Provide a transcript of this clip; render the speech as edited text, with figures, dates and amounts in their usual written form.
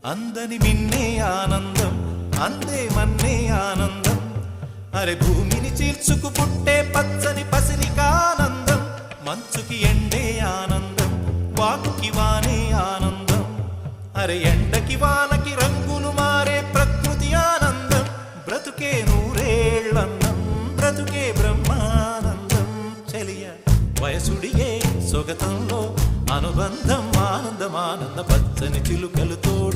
అందని మిన్నే ఆనందం అందే మన్నే ఆనందం అరే భూమిని చీల్చుకు పుట్టే పచ్చని పసిరికానందం మంచుకి ఎండే ఆనందం వాకుకి వానే ఆనందం అరే ఎండకి వానకి రంగులు మారే ప్రకృతి ఆనందం బ్రతుకే నూరేళ్ళన్నం బ్రతుకే బ్రహ్మానందం చెలియ వయసుడియే సొగతంలో అనుబంధం ఆనందమానంద పచ్చని చిలుకలు తోడు